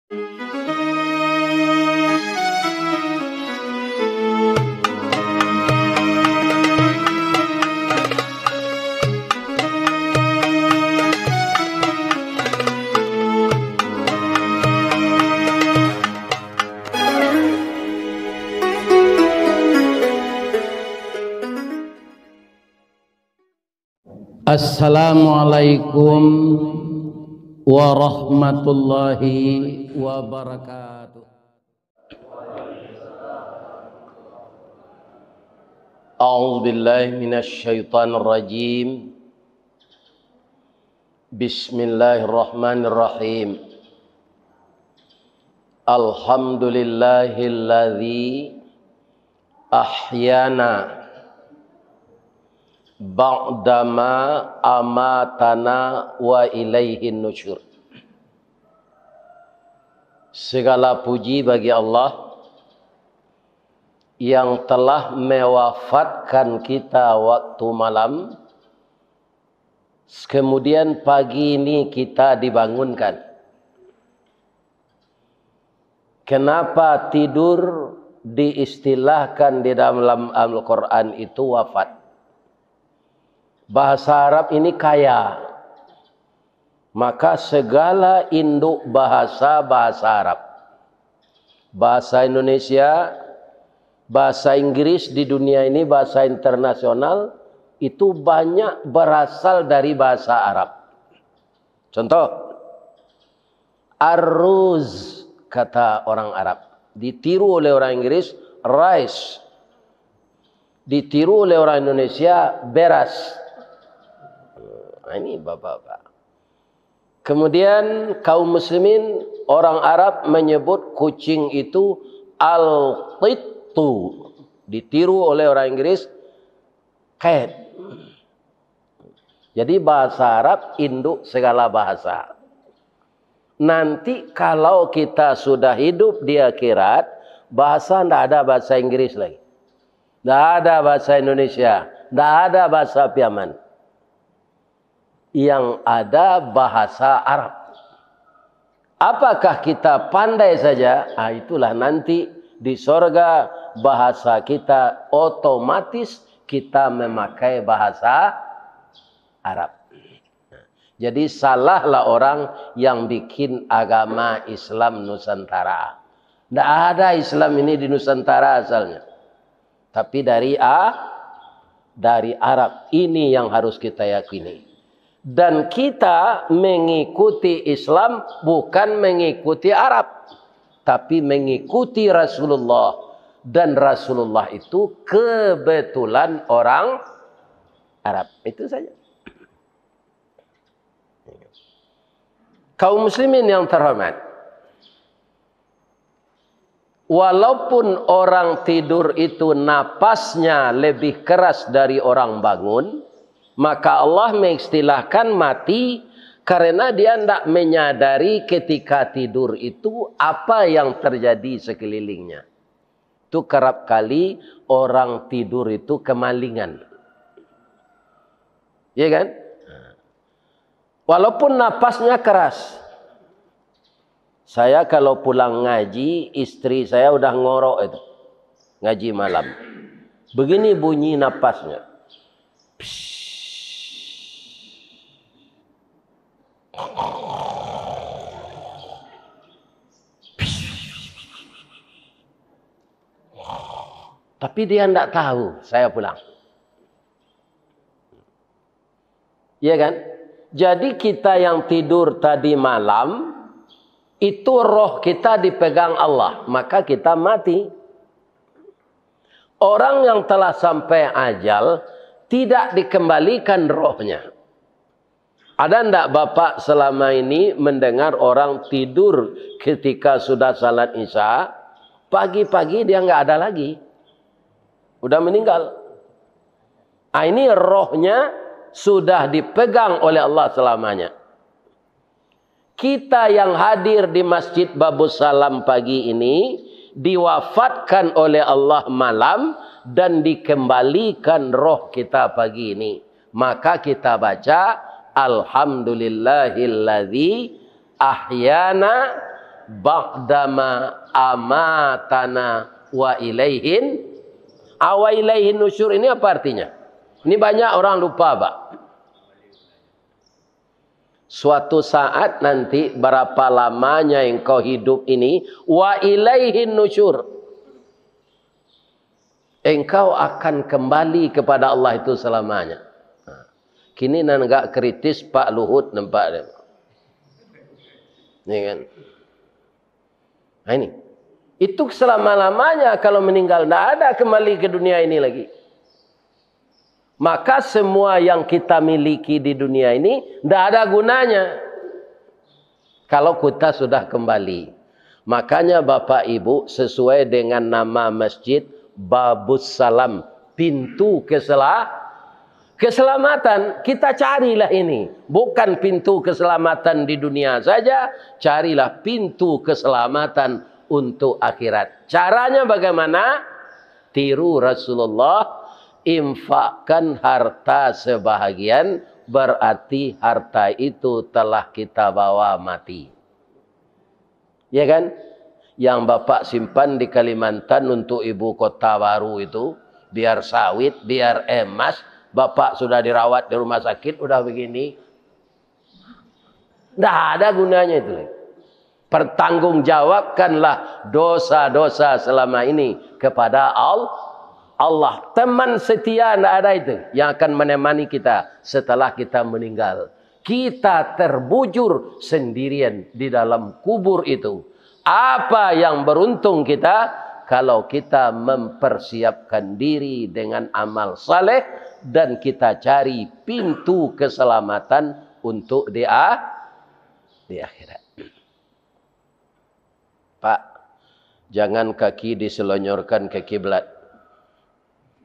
Assalamualaikum warahmatullahi wabarakatuh. A'udzu billahi minasy syaithanir rajim. Bismillahirrahmanirrahim. Alhamdulillahilladzi ahyana ba'dama amatana wa ilaihin nusyur. Segala puji bagi Allah yang telah mewafatkan kita waktu malam, kemudian pagi ini kita dibangunkan. Kenapa tidur diistilahkan di dalam Al-Quran itu wafat? Bahasa Arab ini kaya, maka segala induk bahasa Arab, bahasa Indonesia, bahasa Inggris di dunia ini, bahasa internasional itu banyak berasal dari bahasa Arab. Contoh, aruz kata orang Arab, ditiru oleh orang Inggris rice, ditiru oleh orang Indonesia beras. Ini bapak-bapak. Kemudian kaum muslimin, orang Arab menyebut kucing itu al-qittu, ditiru oleh orang Inggris cat. Jadi bahasa Arab induk segala bahasa. Nanti kalau kita sudah hidup di akhirat, bahasa tidak ada bahasa Inggris lagi, tidak ada bahasa Indonesia, tidak ada bahasa Piaman. Yang ada bahasa Arab. Apakah kita pandai saja? Itulah nanti di sorga bahasa kita otomatis kita memakai bahasa Arab. Jadi salahlah orang yang bikin agama Islam Nusantara. Tidak ada Islam ini di Nusantara asalnya, tapi dari Arab. Ini yang harus kita yakini. Dan kita mengikuti Islam bukan mengikuti Arab, tapi mengikuti Rasulullah. Dan Rasulullah itu kebetulan orang Arab. Itu saja. Kaum muslimin yang terhormat, walaupun orang tidur itu napasnya lebih keras dari orang bangun, maka Allah mengistilahkan mati karena dia tidak menyadari ketika tidur itu apa yang terjadi sekelilingnya. Itu kerap kali orang tidur itu kemalingan. Ya kan? Walaupun napasnya keras. Saya kalau pulang ngaji, istri saya udah ngorok itu. Ngaji malam. Begini bunyi napasnya. Psh. Tapi dia tidak tahu saya pulang. Iya kan? Jadi kita yang tidur tadi malam, itu roh kita dipegang Allah, maka kita mati. Orang yang telah sampai ajal tidak dikembalikan rohnya. Ada enggak Bapak selama ini mendengar orang tidur ketika sudah salat Isya, pagi-pagi dia enggak ada lagi. Udah meninggal. Ini rohnya sudah dipegang oleh Allah selamanya. Kita yang hadir di Masjid Babus Salam pagi ini diwafatkan oleh Allah malam dan dikembalikan roh kita pagi ini. Maka kita baca Alhamdulillahilladzi ahyana ba'dama amatana wa ilaihin nusyur. Ini apa artinya? Ini banyak orang lupa, Pak. Suatu saat nanti berapa lamanya engkau hidup ini, wa ilaihin nusyur. Engkau akan kembali kepada Allah itu selamanya. Kini enggak kritis Pak Luhut nampak dia. Ini kan. Nah ini. Itu selama-lamanya kalau meninggal. Tidak ada kembali ke dunia ini lagi. Maka semua yang kita miliki di dunia ini tidak ada gunanya. Kalau kita sudah kembali. Makanya Bapak Ibu sesuai dengan nama masjid. Babus Salam. Pintu keselamatan. Kita carilah ini. Bukan pintu keselamatan di dunia saja. Carilah pintu keselamatan untuk akhirat. Caranya bagaimana? Tiru Rasulullah. Infakkan harta sebahagian. Berarti harta itu telah kita bawa mati. Ya kan? Yang Bapak simpan di Kalimantan untuk ibu kota baru itu. Biar sawit, biar emas. Bapak sudah dirawat di rumah sakit. Udah begini. Tidak ada gunanya itu. Pertanggungjawabkanlah dosa-dosa selama ini kepada Allah. Teman setia tidak ada itu yang akan menemani kita setelah kita meninggal. Kita terbujur sendirian di dalam kubur itu. Apa yang beruntung kita kalau kita mempersiapkan diri dengan amal saleh dan kita cari pintu keselamatan untuk di akhirat. Pak, jangan kaki diselonyorkan ke kiblat.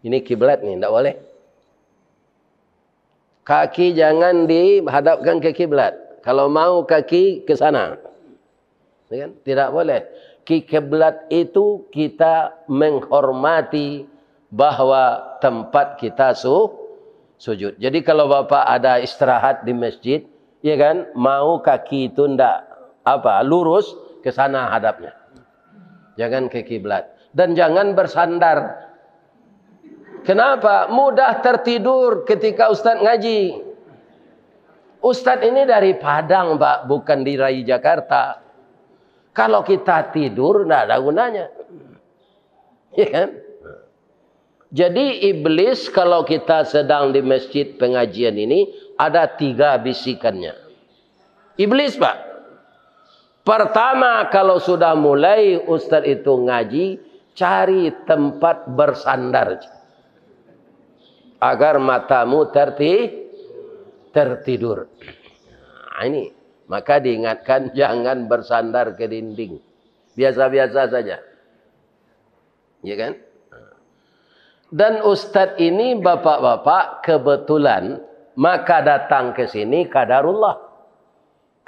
Ini kiblat nih, tidak boleh. Kaki jangan dihadapkan ke kiblat. Kalau mau kaki ke sana. Tidak boleh. Kiblat itu kita menghormati bahwa tempat kita sujud. Jadi kalau Bapak ada istirahat di masjid, ya kan, mau kaki itu tidak lurus ke sana hadapnya. Jangan ke kiblat dan jangan bersandar. Kenapa? Mudah tertidur ketika Ustaz ngaji. Ustaz ini dari Padang, Pak, bukan dari Jakarta. Kalau kita tidur tidak ada gunanya. Ya kan? Jadi iblis kalau kita sedang di masjid pengajian ini ada 3 bisikannya. Iblis, Pak. Pertama, kalau sudah mulai Ustaz itu ngaji, cari tempat bersandar. Agar matamu tertidur. Nah, ini. Maka diingatkan jangan bersandar ke dinding. Biasa-biasa saja. Ya kan? Dan Ustaz ini bapak-bapak kebetulan maka datang ke sini qadarullah.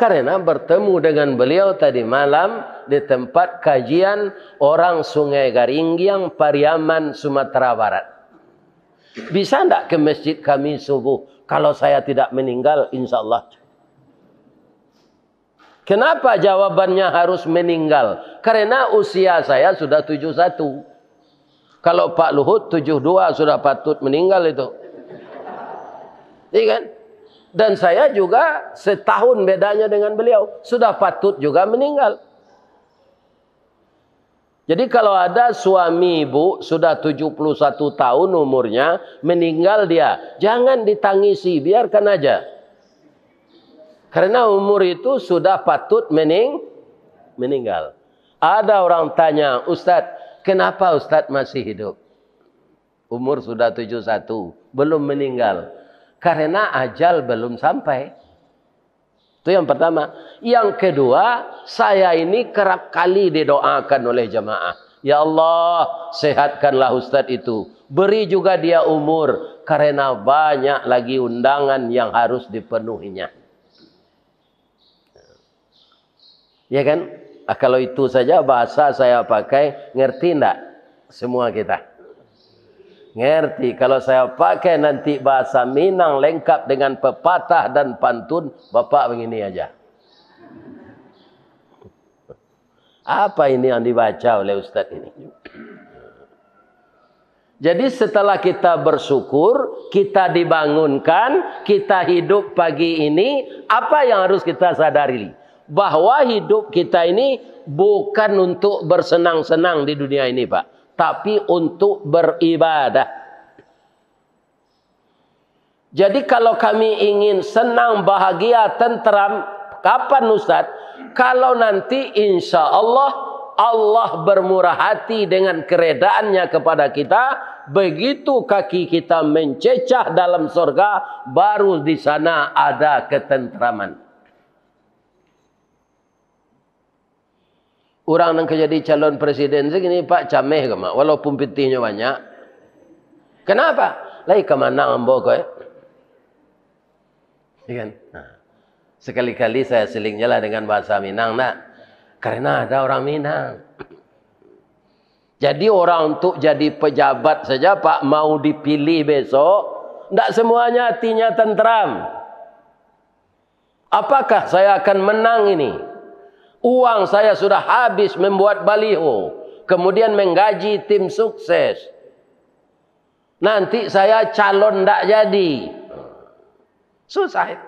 Karena bertemu dengan beliau tadi malam di tempat kajian orang Sungai Garinggiang, Pariaman, Sumatera Barat. Bisa enggak ke masjid kami subuh? Kalau saya tidak meninggal, insya Allah. Kenapa jawabannya harus meninggal? Karena usia saya sudah 71. Kalau Pak Luhut 72 sudah patut meninggal itu. Iya kan? Dan saya juga setahun bedanya dengan beliau. Sudah patut juga meninggal. Jadi kalau ada suami ibu sudah 71 tahun umurnya, meninggal dia. Jangan ditangisi, biarkan aja. Karena umur itu sudah patut meninggal. Ada orang tanya, Ustadz, kenapa Ustadz masih hidup? Umur sudah 71, belum meninggal. Karena ajal belum sampai. Itu yang pertama. Yang kedua, saya ini kerap kali didoakan oleh jamaah. Ya Allah, sehatkanlah Ustadz itu. Beri juga dia umur. Karena banyak lagi undangan yang harus dipenuhinya. Ya kan? Kalau itu saja bahasa saya pakai, ngerti enggak? Semua kita. Ngerti. Kalau saya pakai nanti bahasa Minang lengkap dengan pepatah dan pantun, Bapak begini aja. Apa ini yang dibaca oleh Ustaz ini? Jadi setelah kita bersyukur, kita dibangunkan, kita hidup pagi ini, apa yang harus kita sadari? Bahwa hidup kita ini bukan untuk bersenang-senang di dunia ini, Pak. Tapi untuk beribadah. Jadi kalau kami ingin senang, bahagia, tenteram, kapan Ustaz? Kalau nanti insya Allah Allah bermurah hati dengan keredaannya kepada kita, begitu kaki kita mencecah dalam surga, baru di sana ada ketentraman. Orang yang jadi calon presiden segini Pak cameh ke mak, walaupun pitihnya banyak. Kenapa? Lai kemana ambo kowe? Kan? Nah, sekali-kali saya selingnya lah dengan bahasa Minang, nak. Karena ada orang Minang. Jadi orang untuk jadi pejabat saja Pak mau dipilih besok, tidak semuanya hatinya tentram. Apakah saya akan menang ini? Uang saya sudah habis membuat baliho, kemudian menggaji tim sukses. Nanti saya calon tidak jadi. Susah itu.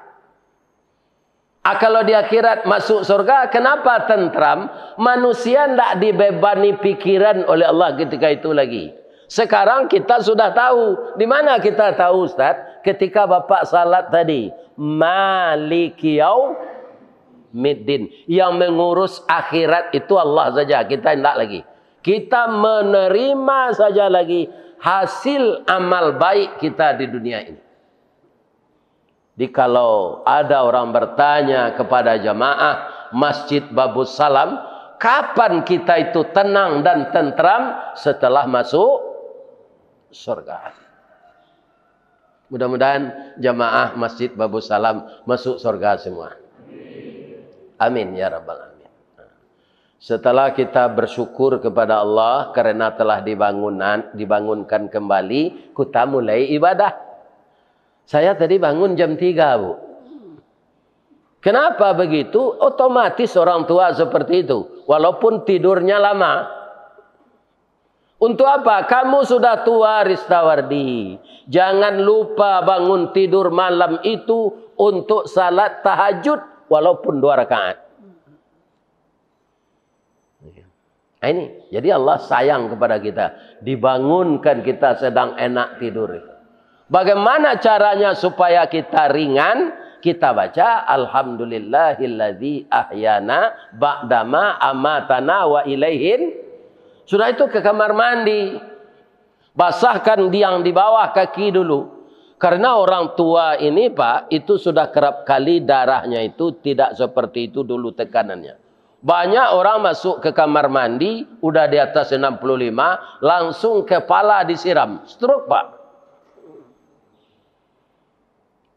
Kalau di akhirat masuk surga, kenapa tentram? Manusia tidak dibebani pikiran oleh Allah ketika itu lagi. Sekarang kita sudah tahu. Di mana kita tahu Ustaz? Ketika Bapak salat tadi. Maliki yaumiddin. Yang mengurus akhirat itu Allah saja. Kita tidak lagi. Kita menerima saja lagi hasil amal baik kita di dunia ini. Jadi kalau ada orang bertanya kepada jamaah Masjid Babus Salam, kapan kita itu tenang dan tentram? Setelah masuk surga. Mudah-mudahan jamaah Masjid Babus Salam masuk surga semua. Amin ya rabbal alamin. Setelah kita bersyukur kepada Allah karena telah dibangunkan kembali, kita mulai ibadah. Saya tadi bangun jam 3, Bu. Kenapa begitu? Otomatis orang tua seperti itu. Walaupun tidurnya lama. Untuk apa? Kamu sudah tua, Ristawardi. Jangan lupa bangun tidur malam itu untuk salat tahajud. Walaupun 2 rakaat. Nah ini. Jadi Allah sayang kepada kita. Dibangunkan kita sedang enak tidur. Bagaimana caranya supaya kita ringan? Kita baca Alhamdulillahilladzi ahyana ba'dama amatana wa ilaihin. Sudah itu ke kamar mandi. Basahkan yang di bawah kaki dulu. Karena orang tua ini Pak, itu sudah kerap kali darahnya itu tidak seperti itu dulu tekanannya. Banyak orang masuk ke kamar mandi, udah di atas 65, langsung kepala disiram. Stroke Pak.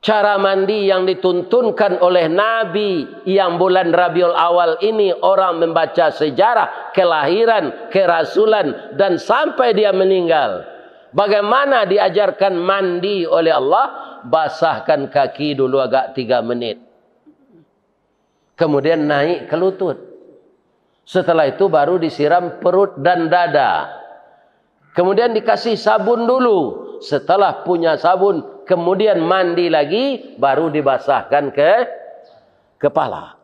Cara mandi yang dituntunkan oleh Nabi yang bulan Rabiul Awal ini orang membaca sejarah kelahiran, kerasulan dan sampai dia meninggal. Bagaimana diajarkan mandi oleh Allah? Basahkan kaki dulu agak 3 menit. Kemudian naik ke lutut. Setelah itu baru disiram perut dan dada. Kemudian dikasih sabun dulu. Setelah punya sabun, kemudian mandi lagi, baru dibasahkan ke kepala.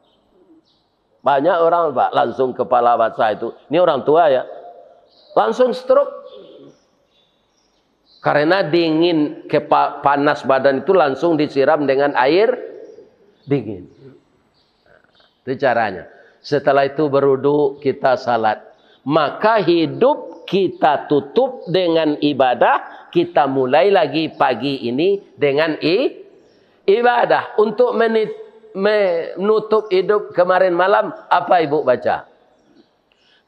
Banyak orang Pak, langsung kepala basah itu. Ini orang tua ya. Langsung stroke. Karena dingin, panas badan itu langsung disiram dengan air dingin. Itu caranya. Setelah itu berwudu, kita salat. Maka hidup kita tutup dengan ibadah. Kita mulai lagi pagi ini dengan ibadah. Untuk menutup hidup kemarin malam, apa ibu baca?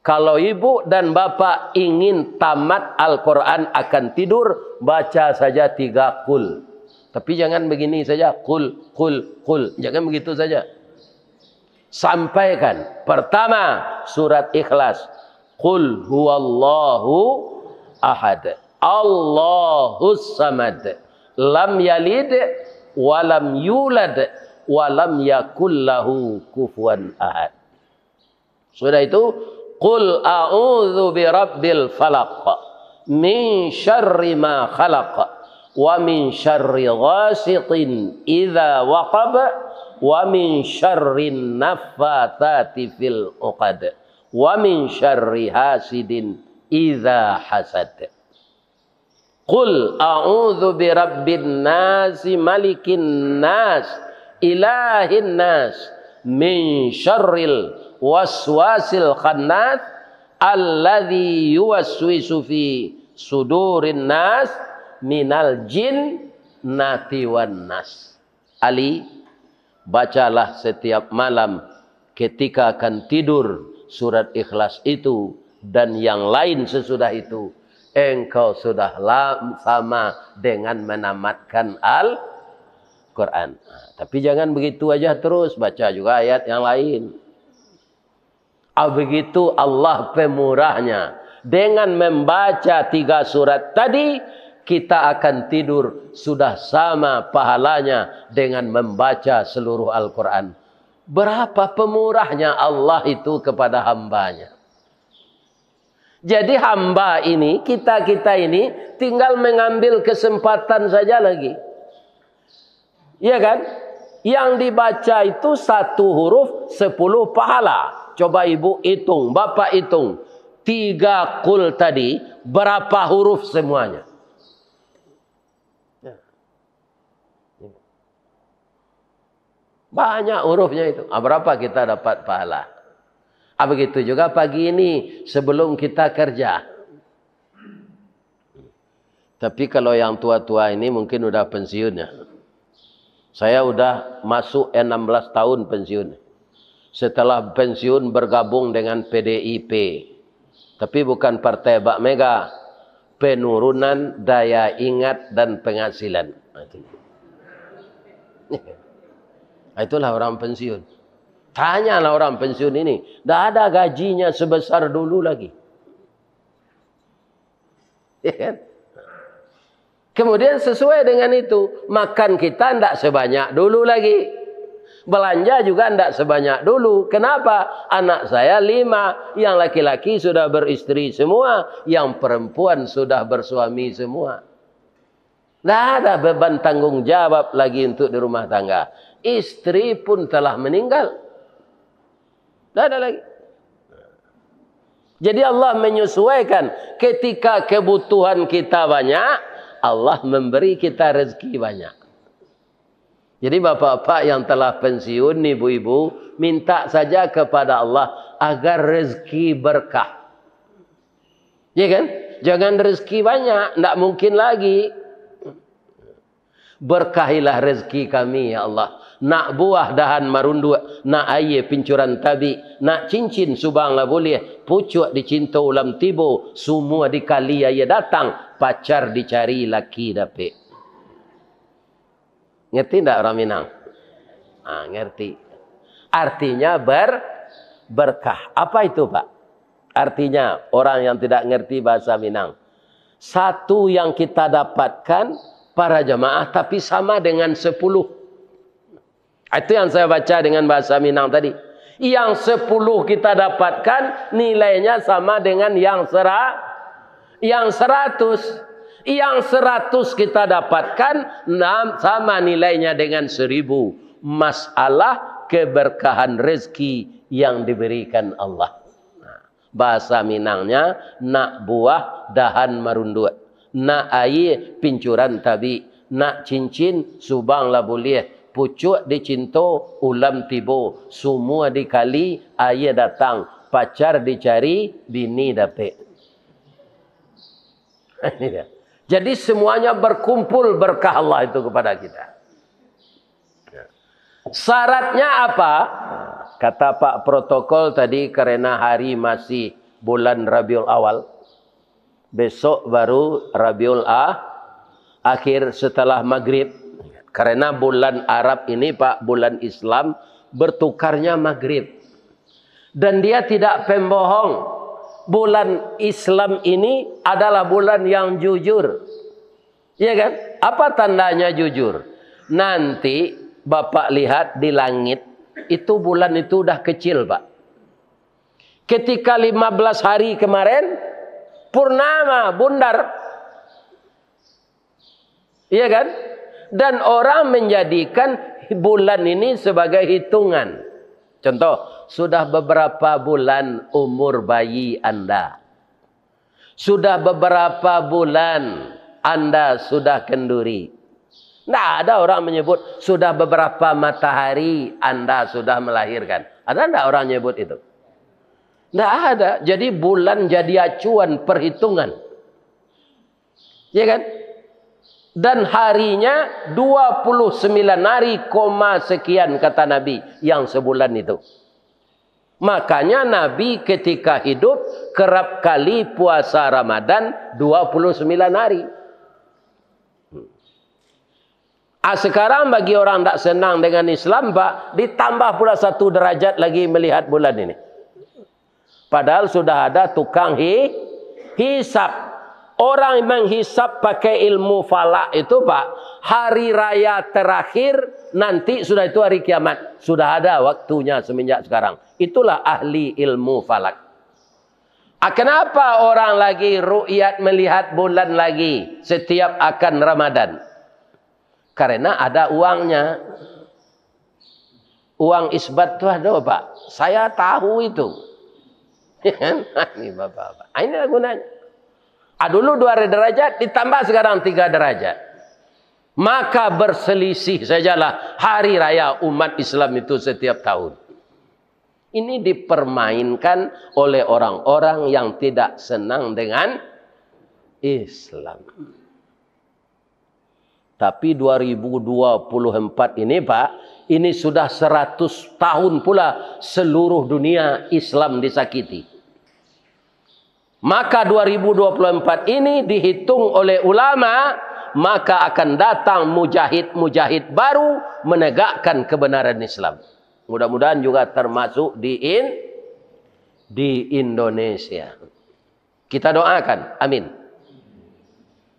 Kalau ibu dan bapak ingin tamat Al-Quran akan tidur, baca saja 3 qul. Tapi jangan begini saja, qul, qul, qul. Jangan begitu saja. Sampaikan. Pertama, surat Ikhlas. Qul huwallahu ahad. Allahus samad. Lam yalid walam yulad walam yakul lahu kufuwan ahad. Sudah itu Qul a'udzu birabbil falaq min syarri ma khalaq wa min syarri ghasiqin idza waqab wa min syarrin naffatsati fil 'uqad wa min syarri hasidin idza hasad. Qul a'udzu birabbin nas malikin nas ilahin nas min syarril waswasil khannas alladzi yuwaswisu fi sudurin nas minal jin nati wan nas. Ali, bacalah setiap malam ketika akan tidur surat Ikhlas itu dan yang lain sesudah itu. Engkau sudah sama dengan menamatkan Al-Quran. Tapi jangan begitu aja terus, baca juga ayat yang lain. Begitu Allah pemurahnya. Dengan membaca 3 surat tadi, kita akan tidur sudah sama pahalanya dengan membaca seluruh Al-Quran. Berapa pemurahnya Allah itu kepada hambanya. Jadi hamba ini, kita ini tinggal mengambil kesempatan saja lagi. Iya kan? Yang dibaca itu 1 huruf 10 pahala. Coba ibu hitung, bapak hitung. 3 qul tadi berapa huruf semuanya? Banyak hurufnya itu. Berapa kita dapat pahala? Begitu juga pagi ini sebelum kita kerja. Tapi kalau yang tua-tua ini mungkin udah pensiunnya. Saya udah masuk 16 tahun pensiun. Setelah pensiun bergabung dengan PDIP. Tapi bukan Partai Bak Mega. Penurunan daya ingat dan penghasilan. Itulah orang pensiun. Tanyalah orang pensiun ini. Tidak ada gajinya sebesar dulu lagi. Ya kan? Kemudian sesuai dengan itu. Makan kita tidak sebanyak dulu lagi. Belanja juga tidak sebanyak dulu. Kenapa? Anak saya 5. Yang laki-laki sudah beristri semua. Yang perempuan sudah bersuami semua. Tidak ada beban tanggung jawab lagi untuk di rumah tangga. Istri pun telah meninggal. Tidak ada lagi. Jadi Allah menyesuaikan. Ketika kebutuhan kita banyak, Allah memberi kita rezeki banyak. Jadi bapak-bapak yang telah pensiun, ibu-ibu, minta saja kepada Allah agar rezeki berkah. Ya kan? Jangan rezeki banyak, tidak mungkin lagi. Berkahilah rezeki kami ya Allah. Nak buah dahan marundu, nak air pincuran tabi, nak cincin subang lah boleh, pucuk dicinta ulam tibo, semua dikali ayah datang, pacar dicari laki dapet. Ngerti tidak orang Minang? Ngerti. Artinya berkah. Apa itu Pak? Artinya orang yang tidak ngerti bahasa Minang. Satu yang kita dapatkan para jamaah tapi sama dengan 10. Itu yang saya baca dengan bahasa Minang tadi. Yang 10 kita dapatkan nilainya sama dengan yang 100. Yang 100 kita dapatkan sama nilainya dengan 1000. Masalah keberkahan rezeki yang diberikan Allah. Bahasa Minangnya nak buah dahan marundu, nak air pincuran tabi, nak cincin subang lah boleh, pucuk dicinto ulam tibo, semua dikali air datang, pacar dicari bini dapet. Ini dia. Jadi semuanya berkumpul berkah Allah itu kepada kita. Syaratnya apa? Kata Pak Protokol tadi karena hari masih bulan Rabiul Awal. Besok baru Rabiul Akhir setelah maghrib. Karena bulan Arab ini Pak, bulan Islam bertukarnya maghrib. Dan dia tidak pembohong. Bulan Islam ini adalah bulan yang jujur. Iya kan? Apa tandanya jujur? Nanti Bapak lihat di langit, itu bulan itu udah kecil Pak. Ketika 15 hari kemarin, purnama, bundar. Iya kan? Dan orang menjadikan bulan ini sebagai hitungan. Contoh, sudah beberapa bulan umur bayi Anda. Sudah beberapa bulan Anda sudah kenduri. Tidak ada orang menyebut sudah beberapa matahari Anda sudah melahirkan. Ada tidak orang menyebut itu? Tidak ada. Jadi bulan jadi acuan perhitungan. Ya kan? Dan harinya 29 hari, sekian kata Nabi yang sebulan itu. Makanya Nabi ketika hidup kerap kali puasa Ramadan 29 hari. Sekarang bagi orang tak senang dengan Islam, Pak, ditambah pula 1 derajat lagi melihat bulan ini. Padahal sudah ada tukang hisab. Orang yang menghisap pakai ilmu falak itu, Pak, hari raya terakhir nanti sudah itu hari kiamat. Sudah ada waktunya semenjak sekarang. Itulah ahli ilmu falak. Kenapa orang lagi ru'yat melihat bulan lagi setiap akan Ramadan? Karena ada uangnya. Uang isbat itu ada, Pak. Saya tahu itu. Ini Bapak-Bapak. Inilah gunanya. Dulu 2 derajat ditambah sekarang 3 derajat. Maka berselisih sajalah hari raya umat Islam itu setiap tahun. Ini dipermainkan oleh orang-orang yang tidak senang dengan Islam. Tapi 2024 ini, Pak, ini sudah 100 tahun pula seluruh dunia Islam disakiti. Maka 2024 ini dihitung oleh ulama, maka akan datang mujahid-mujahid baru menegakkan kebenaran Islam. Mudah-mudahan juga termasuk di Indonesia. Kita doakan, amin.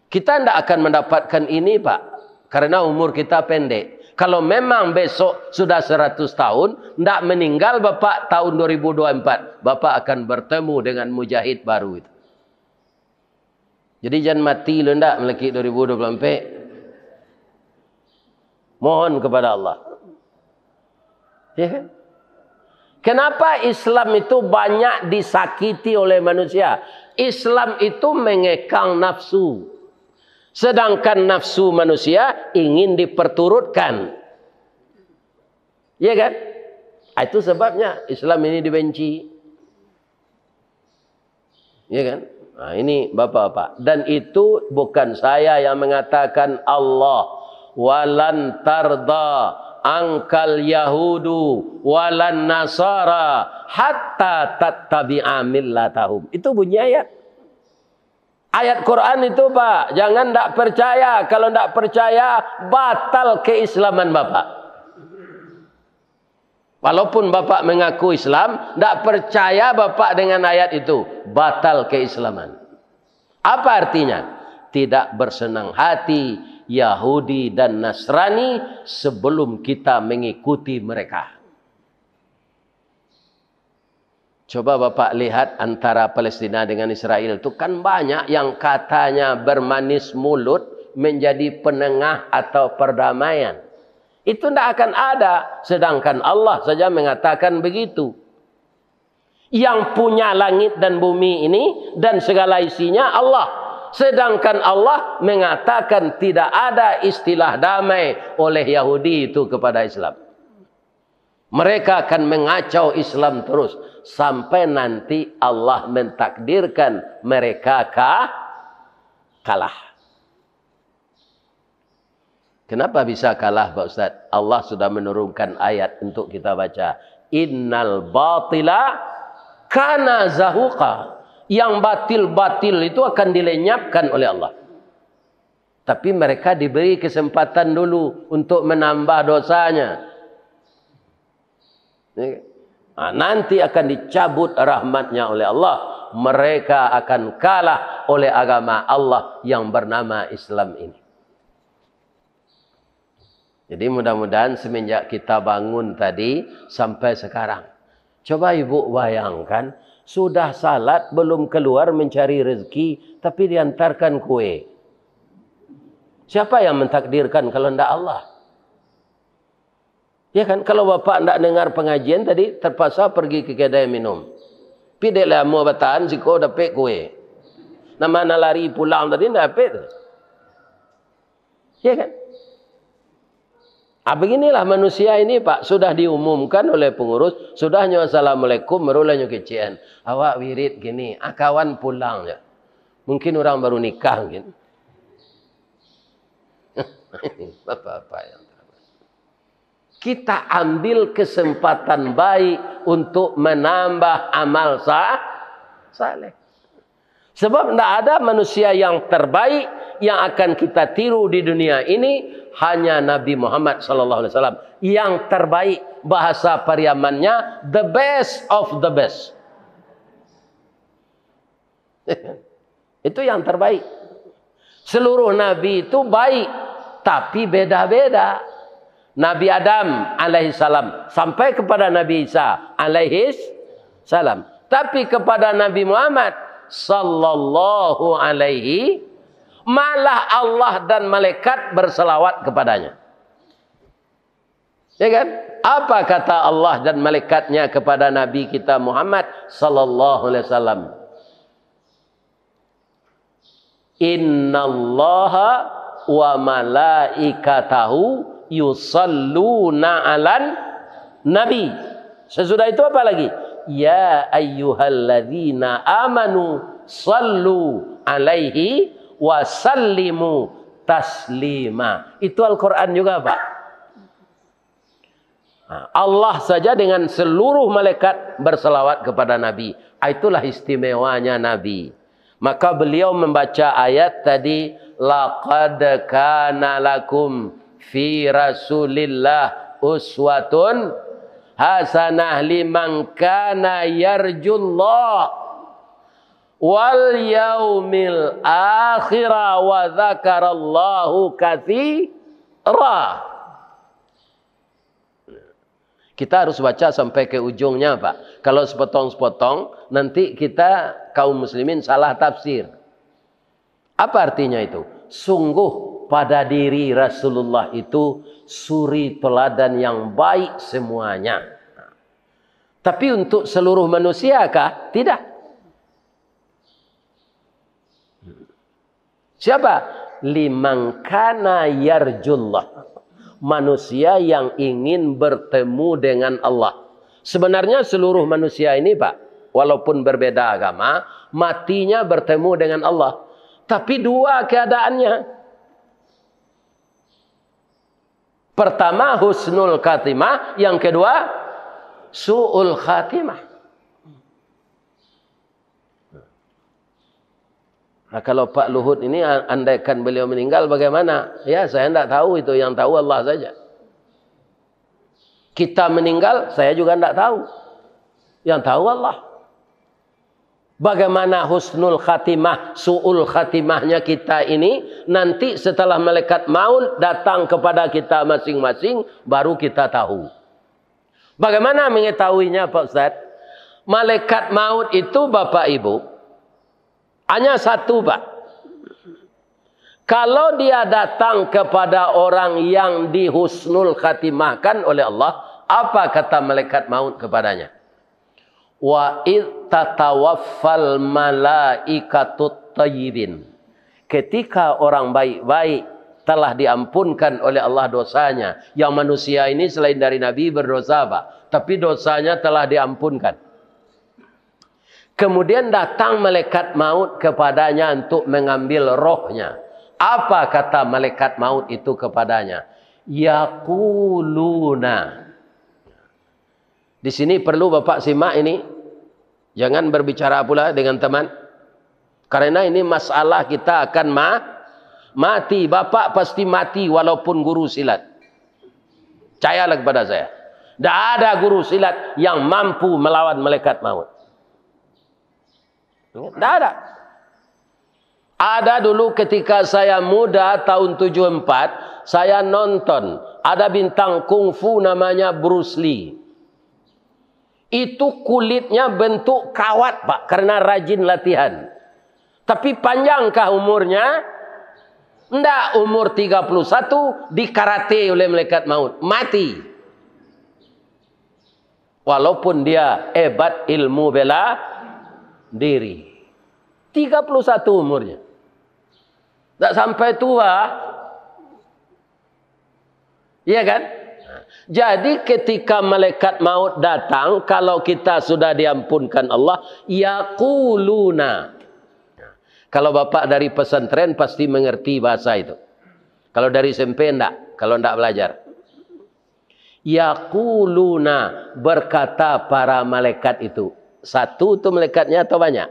Kita tidak akan mendapatkan ini, Pak, karena umur kita pendek. Kalau memang besok sudah 100 tahun, tidak meninggal Bapak tahun 2024, Bapak akan bertemu dengan mujahid baru itu. Jadi jangan mati lo ndak melekit 2024. Mohon kepada Allah. Ya kan? Kenapa Islam itu banyak disakiti oleh manusia? Islam itu mengekang nafsu. Sedangkan nafsu manusia ingin diperturutkan. Ya kan? Itu sebabnya Islam ini dibenci. Ya kan? Nah, ini Bapak-bapak. Dan itu bukan saya yang mengatakan, Allah. Walan tarda angkal yahudu walan nasara hatta tattabi'a millatahum. Itu bunyi ayat. Ayat Quran itu, Pak. Jangan tak percaya. Kalau tak percaya, batal keislaman Bapak. Walaupun Bapak mengaku Islam, tak percaya Bapak dengan ayat itu, batal keislaman. Apa artinya? Tidak bersenang hati Yahudi dan Nasrani sebelum kita mengikuti mereka. Coba Bapak lihat antara Palestina dengan Israel itu kan banyak yang katanya bermanis mulut menjadi penengah atau perdamaian. Itu tidak akan ada. Sedangkan Allah saja mengatakan begitu. Yang punya langit dan bumi ini dan segala isinya Allah. Sedangkan Allah mengatakan tidak ada istilah damai oleh Yahudi itu kepada Islam. Mereka akan mengacau Islam terus. Sampai nanti Allah mentakdirkan mereka kalah. Kenapa bisa kalah, Pak Ustaz? Allah sudah menurunkan ayat untuk kita baca. Innal batila kana zahuqa. Yang batil-batil itu akan dilenyapkan oleh Allah. Tapi mereka diberi kesempatan dulu untuk menambah dosanya. Nah, nanti akan dicabut rahmatnya oleh Allah. Mereka akan kalah oleh agama Allah yang bernama Islam ini. Jadi mudah-mudahan semenjak kita bangun tadi sampai sekarang. Coba Ibu bayangkan, Sudah salat, belum keluar mencari rezeki, tapi diantarkan kue. Siapa yang mentakdirkan kalau tidak Allah? Ya kan, kalau bapak tidak dengar pengajian tadi, terpaksa pergi ke kedai minum. Pidek lah mau bataan, siko dapat kue. Nama lari pulang tadi, tidak dapat. Ya kan? Beginilah manusia ini Pak, sudah diumumkan oleh pengurus, sudahnya assalamualaikum, merulanya kecian. Awak wirid gini, kawan pulang ya. Mungkin orang baru nikah mungkin. Bapak-bapak yang terhormat. Kita ambil kesempatan baik untuk menambah amal saleh. Sebab tidak ada manusia yang terbaik yang akan kita tiru di dunia ini, hanya Nabi Muhammad SAW yang terbaik. Bahasa Pariamannya, the best of the best. Itu yang terbaik. Seluruh Nabi itu baik, tapi beda-beda. Nabi Adam alaihissalam sampai kepada Nabi Isa alaihissalam. Tapi kepada Nabi Muhammad sallallahu alaihi, malah Allah dan malaikat berselawat kepadanya. Ya kan? Apa kata Allah dan malaikatnya kepada Nabi kita Muhammad sallallahu alaihi wasallam? Innallaha wa malaikatahu yusalluna 'alan nabi. Sesudah itu apa lagi? Ya ayyuhalladzina amanu sallu alaihi wa sallimu taslima. Itu Al-Quran juga Pak. Allah saja dengan seluruh malaikat berselawat kepada Nabi. Itulah istimewanya Nabi. Maka beliau membaca ayat tadi, laqad kana lakum fi rasulillah uswatun hasanah liman kana yarjullah wal yaumil akhirah wa dzakarallahu katsira. Kita harus baca sampai ke ujungnya Pak. Kalau sepotong-sepotong, nanti kita kaum muslimin salah tafsir. Apa artinya itu? Sungguh pada diri Rasulullah itu suri teladan yang baik semuanya. Tapi untuk seluruh manusia kah? Tidak. Siapa? Liman kana yarjullah. Manusia yang ingin bertemu dengan Allah. Sebenarnya seluruh manusia ini Pak, walaupun berbeda agama, matinya bertemu dengan Allah. Tapi dua keadaannya. Pertama husnul khatimah, yang kedua su'ul khatimah. Nah, kalau Pak Luhut ini andaikan beliau meninggal bagaimana? Ya saya tidak tahu itu, yang tahu Allah saja. Kita meninggal saya juga tidak tahu. Yang tahu Allah. Bagaimana husnul khatimah, su'ul khatimahnya kita ini, nanti setelah malaikat maut datang kepada kita masing-masing, baru kita tahu. Bagaimana mengetahuinya Pak Ustaz? Malaikat maut itu Bapak Ibu, hanya satu Pak. Kalau dia datang kepada orang yang dihusnul khatimahkan oleh Allah, apa kata malaikat maut kepadanya? Wa id tatawaffal malaikatut tayyibin. Ketika orang baik-baik telah diampunkan oleh Allah dosanya. Yang manusia ini selain dari Nabi berdosa Pak, tapi dosanya telah diampunkan. Kemudian datang malaikat maut kepadanya untuk mengambil rohnya. Apa kata malaikat maut itu kepadanya? Yaquluna. Di sini perlu Bapak simak ini. Jangan berbicara pula dengan teman. Karena ini masalah kita akan mati. Bapak pasti mati walaupun guru silat. Percayalah kepada saya. Tidak ada guru silat yang mampu melawan malaikat maut. Tidak ada. Ada dulu ketika saya muda tahun 74, saya nonton ada bintang kungfu namanya Bruce Lee. Itu kulitnya bentuk kawat, Pak, karena rajin latihan. Tapi panjangkah umurnya? Enggak, umur 31 dikarate oleh malaikat maut, mati. Walaupun dia hebat ilmu bela diri. 31 umurnya. Tak sampai tua. Iya kan? Jadi ketika malaikat maut datang, kalau kita sudah diampunkan Allah, yaquluna. Kalau bapak dari pesantren pasti mengerti bahasa itu. Kalau dari SMP enggak, kalau enggak belajar. Yaquluna, berkata para malaikat itu. Satu itu malaikatnya atau banyak?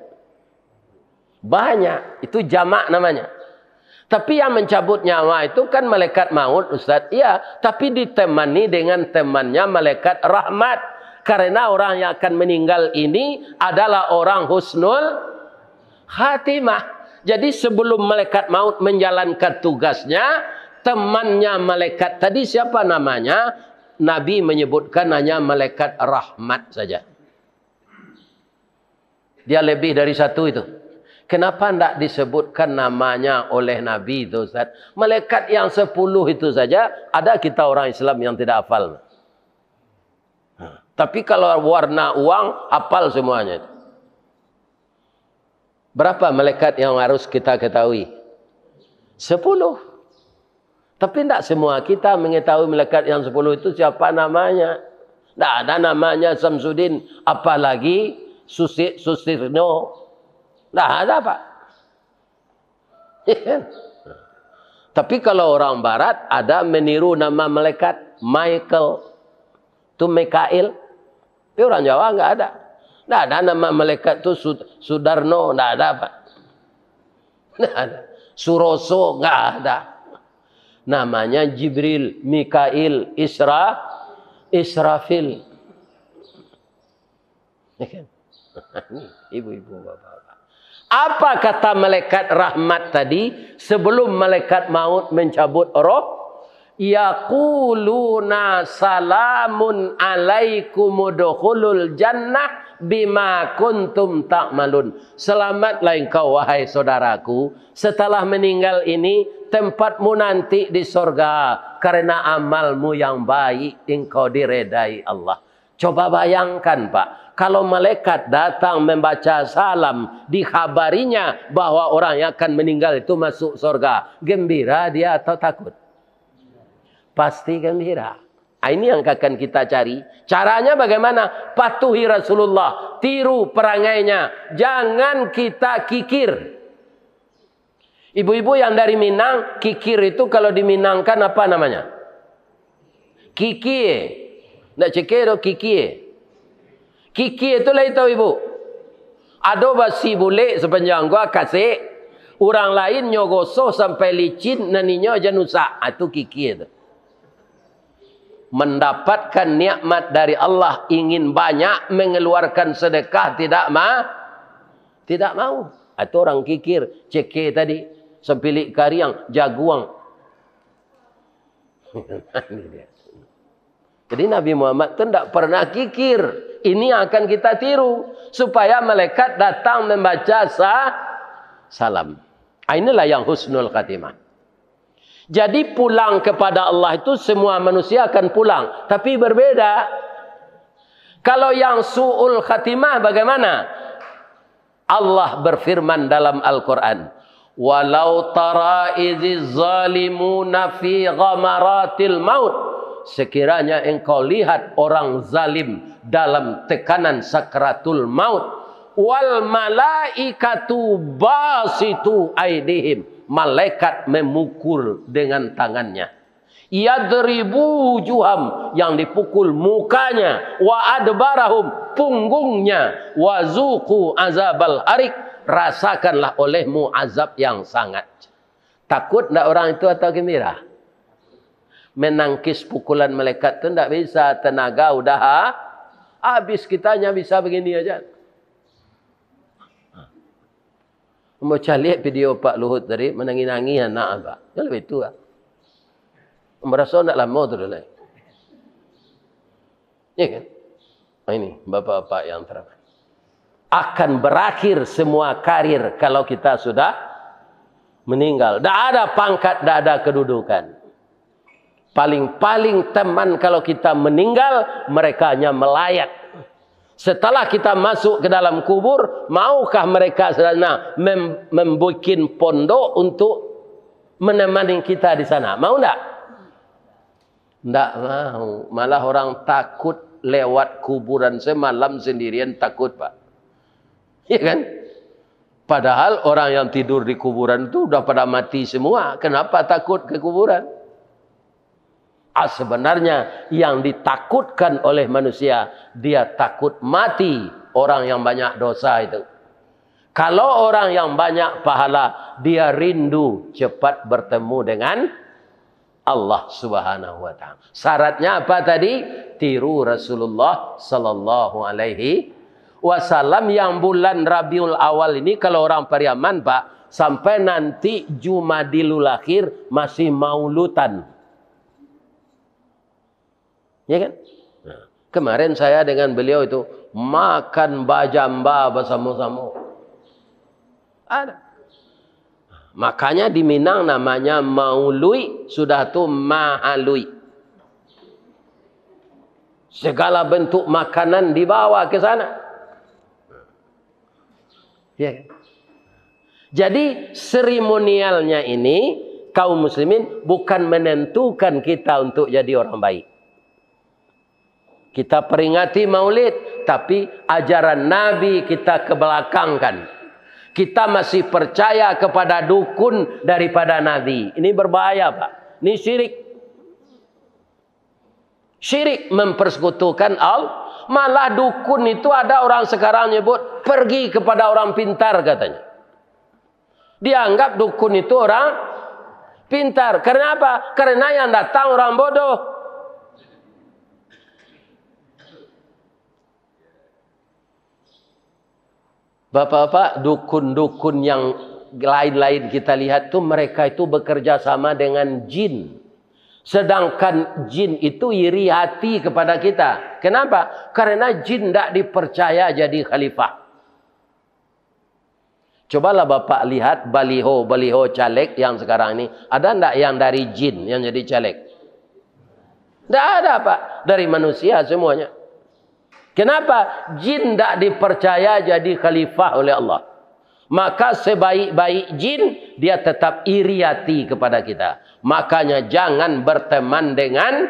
Banyak, itu jamak namanya. Tapi yang mencabut nyawa itu kan malaikat maut, Ustaz. Iya, tapi ditemani dengan temannya malaikat rahmat. Karena orang yang akan meninggal ini adalah orang husnul khatimah. Jadi sebelum malaikat maut menjalankan tugasnya, temannya malaikat tadi siapa namanya? Nabi menyebutkan hanya malaikat rahmat saja. Dia lebih dari satu itu. Kenapa tidak disebutkan namanya oleh Nabi itu, Ustaz? Malaikat yang 10 itu saja, ada kita orang Islam yang tidak hafal. Tapi kalau warna uang, hafal semuanya. Berapa malaikat yang harus kita ketahui? 10. Tapi tidak semua kita mengetahui malaikat yang 10 itu siapa namanya. Tidak ada namanya Samsudin, apalagi Susirno. Tidak ada, Pak. Tapi kalau orang barat ada meniru nama malaikat Michael. Itu Mikail. Tapi orang Jawa enggak ada. Tidak ada nama malaikat itu Sudarno. Tidak ada, Pak. Tidak ada. Suroso. Enggak ada. Namanya Jibril, Mikail, Israfil. Ibu-ibu, bapak-bapak. Apa kata malaikat rahmat tadi sebelum malaikat maut mencabut roh? Yaquluna salamun alaikum udkhulul jannah bima kuntum ta'malun. Selamatlah engkau wahai saudaraku, setelah meninggal ini tempatmu nanti di surga karena amalmu yang baik engkau diredai Allah. Coba bayangkan, Pak, kalau malaikat datang membaca salam, dikhabarinya bahwa orang yang akan meninggal itu masuk surga. Gembira dia atau takut? Pasti gembira. Ini yang akan kita cari. Caranya bagaimana? Patuhi Rasulullah. Tiru perangainya. Jangan kita kikir. Ibu-ibu yang dari Minang, kikir itu kalau diminangkan apa namanya? Kikie. Tidak cekero kikie. Kikie itulah itu, ibu. Ada basi bule sepanjang gua kasih. Orang lain nyogoso sampai licin, naninya aja nusa. Itu kikie itu. Mendapatkan nikmat dari Allah, ingin banyak, mengeluarkan sedekah, tidak mau. Itu orang kikir. Ceke tadi, sempilik kariang, jaguang. Ini dia. Jadi Nabi Muhammad itu tidak pernah kikir. Ini yang akan kita tiru. Supaya malaikat datang membaca salam. Inilah yang husnul khatimah. Jadi pulang kepada Allah itu semua manusia akan pulang. Tapi berbeda. Kalau yang su'ul khatimah bagaimana? Allah berfirman dalam Al-Quran. Walau tara iziz zalimuna fi ghamaratil maut. Sekiranya engkau lihat orang zalim dalam tekanan sakratul maut. Wal malaikatu basitu aidihim. Malaikat memukul dengan tangannya. Yadribu juham, yang dipukul mukanya. Wa adbarahum, punggungnya. Wa zuqu azabal harik, rasakanlah olehmu azab yang sangat. Takut tidak orang itu atau gembira? Menangkis pukulan malaikat itu tidak bisa. Tenaga udah habis, kitanya bisa begini aja. Mau lihat video Pak Luhut tadi menangi-nangi anak abang. Yang lebih tua. Merasa nak lama tu dah. Ya kan? Ini bapak-bapak yang terhormat. Akan berakhir semua karir kalau kita sudah meninggal. Tidak ada pangkat, tidak ada kedudukan. Paling-paling teman kalau kita meninggal, mereka hanya melayat. Setelah kita masuk ke dalam kubur, maukah mereka sana membuat pondok untuk menemani kita di sana? Mau tidak? Tidak mau. Malah orang takut lewat kuburan semalam sendirian, takut Pak. Ya kan? Padahal orang yang tidur di kuburan itu sudah pada mati semua. Kenapa takut ke kuburan? Sebenarnya yang ditakutkan oleh manusia, dia takut mati. Orang yang banyak dosa itu. Kalau orang yang banyak pahala, dia rindu cepat bertemu dengan Allah Subhanahu wa taala. Syaratnya apa tadi? Tiru Rasulullah sallallahu alaihi wasallam yang bulan Rabiul Awal ini, kalau orang Pariaman Pak, sampai nanti Jumadilul Akhir masih maulutan. Ya kan? Nah, kemarin saya dengan beliau itu makan bajamba bersama-sama. Ada. Makanya di Minang namanya maului, sudah tu mahalui. Segala bentuk makanan dibawa ke sana. Ya. Jadi seremonialnya ini kaum muslimin bukan menentukan kita untuk jadi orang baik. Kita peringati maulid, tapi ajaran Nabi kita kebelakangkan. Kita masih percaya kepada dukun daripada Nabi. Ini berbahaya Pak. Ini syirik. Syirik mempersekutukan Allah. Malah dukun itu ada orang sekarang nyebut pergi kepada orang pintar katanya. Dianggap dukun itu orang pintar. Karena apa? Karena yang datang orang bodoh. Bapak-bapak, dukun-dukun yang lain-lain kita lihat tuh mereka itu bekerja sama dengan jin. Sedangkan jin itu iri hati kepada kita. Kenapa? Karena jin tidak dipercaya jadi khalifah. Cobalah Bapak lihat baliho caleg yang sekarang ini. Ada tidak yang dari jin yang jadi caleg? Tidak ada Pak. Dari manusia semuanya. Kenapa? Jin tidak dipercaya jadi khalifah oleh Allah. Maka sebaik-baik jin, dia tetap iri hati kepada kita. Makanya jangan berteman dengan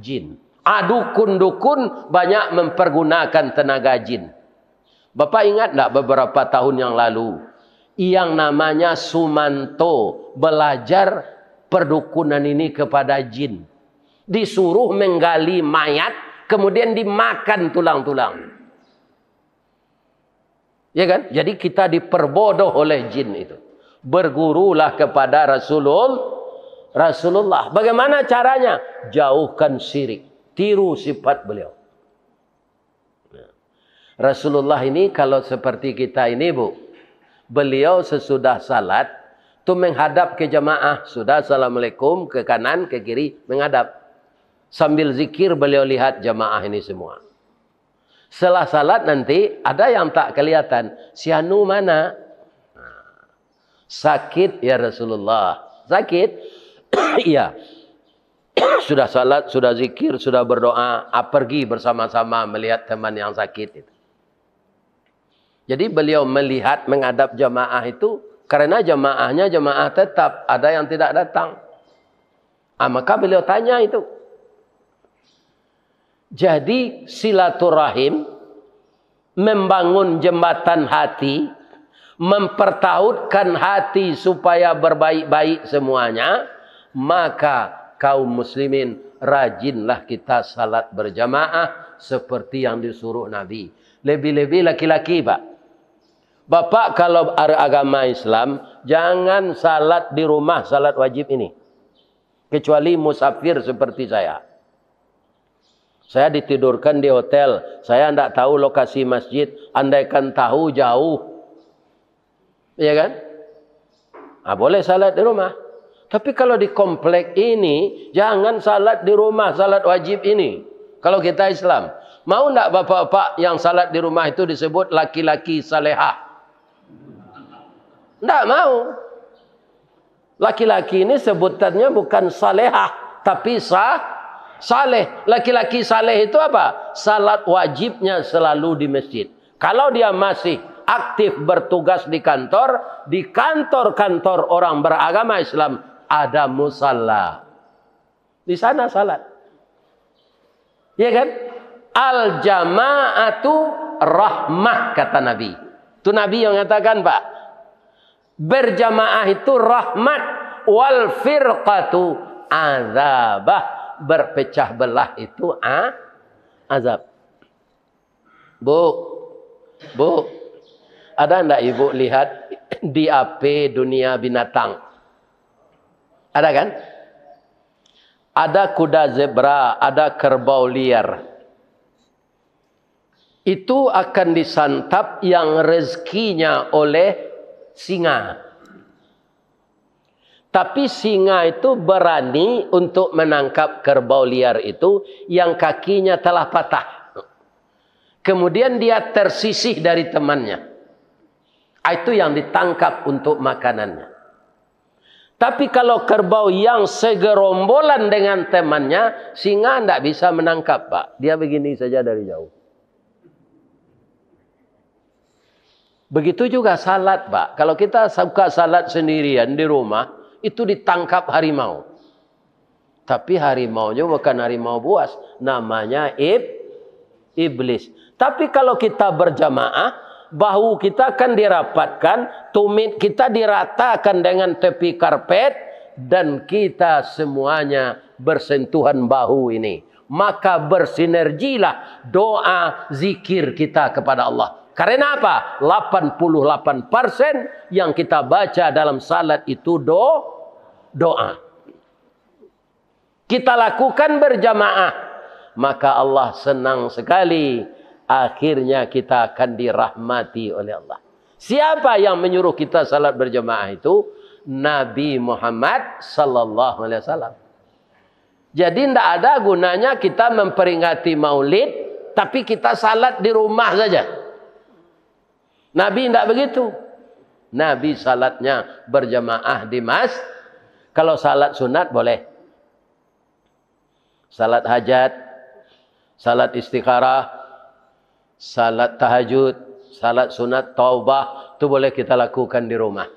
jin. Dukun-dukun banyak mempergunakan tenaga jin. Bapak ingat tak beberapa tahun yang lalu, yang namanya Sumanto belajar perdukunan ini kepada jin. Disuruh menggali mayat, kemudian dimakan tulang-tulang. Ya kan? Jadi kita diperbodoh oleh jin itu. Bergurulah kepada Rasulullah. Bagaimana caranya? Jauhkan syirik. Tiru sifat beliau. Rasulullah ini kalau seperti kita ini Bu. Beliau sesudah salat. Itu menghadap ke jamaah. Sudah assalamualaikum. Ke kanan, ke kiri. Menghadap. Sambil zikir beliau lihat jamaah ini semua. Setelah salat nanti ada yang tak kelihatan. Si anu mana? Sakit ya Rasulullah. Sakit? Iya. Sudah salat, sudah zikir, sudah berdoa. Pergi bersama-sama melihat teman yang sakit itu. Jadi beliau melihat menghadap jamaah itu. Karena jamaahnya jamaah tetap. Ada yang tidak datang. Maka beliau tanya itu. Jadi silaturahim, membangun jembatan hati, mempertautkan hati supaya berbaik-baik semuanya, maka kaum muslimin rajinlah kita salat berjamaah seperti yang disuruh Nabi. Lebih-lebih laki-laki Pak. Bapak kalau agama Islam, jangan salat di rumah, salat wajib ini. Kecuali musafir seperti saya. Saya ditidurkan di hotel. Saya tidak tahu lokasi masjid. Andaikan tahu jauh. Ya kan? Boleh salat di rumah. Tapi kalau di komplek ini, jangan salat di rumah, salat wajib ini. Kalau kita Islam. Mau enggak bapak-bapak yang salat di rumah itu disebut laki-laki salehah? Enggak mau. Laki-laki ini sebutannya bukan salehah, tapi saleh. Laki-laki saleh itu apa? Salat wajibnya selalu di masjid. Kalau dia masih aktif bertugas di kantor-kantor orang beragama Islam, ada musalla. Di sana salat. Ya kan? Al jama'atu rahmah, kata Nabi. Itu Nabi yang mengatakan, Pak. Berjamaah itu rahmat, wal firqatu azabah. Berpecah belah itu azab. Bu, ada enggak ibu lihat di AP dunia binatang? Ada kan? Ada kuda zebra, ada kerbau liar. Itu akan disantap yang rezekinya oleh singa. Tapi singa itu berani untuk menangkap kerbau liar itu yang kakinya telah patah. Kemudian dia tersisih dari temannya. Itu yang ditangkap untuk makanannya. Tapi kalau kerbau yang segerombolan dengan temannya, singa tidak bisa menangkap, Pak. Dia begini saja dari jauh. Begitu juga salat, Pak. Kalau kita suka salat sendirian di rumah, itu ditangkap harimau. Tapi harimaunya bukan harimau buas. Namanya iblis. Tapi kalau kita berjamaah, bahu kita akan dirapatkan, tumit kita diratakan dengan tepi karpet, dan kita semuanya bersentuhan bahu ini. Maka bersinergilah doa zikir kita kepada Allah. Karena apa? 88% yang kita baca dalam salat itu doa. Kita lakukan berjamaah, maka Allah senang sekali. Akhirnya kita akan dirahmati oleh Allah. Siapa yang menyuruh kita salat berjamaah itu? Nabi Muhammad sallallahu alaihi wasallam. Jadi tidak ada gunanya kita memperingati Maulid, tapi kita salat di rumah saja. Nabi tidak begitu. Nabi salatnya berjamaah di masjid. Kalau salat sunat boleh. Salat hajat, salat istikharah, salat tahajud, salat sunat taubah, itu boleh kita lakukan di rumah.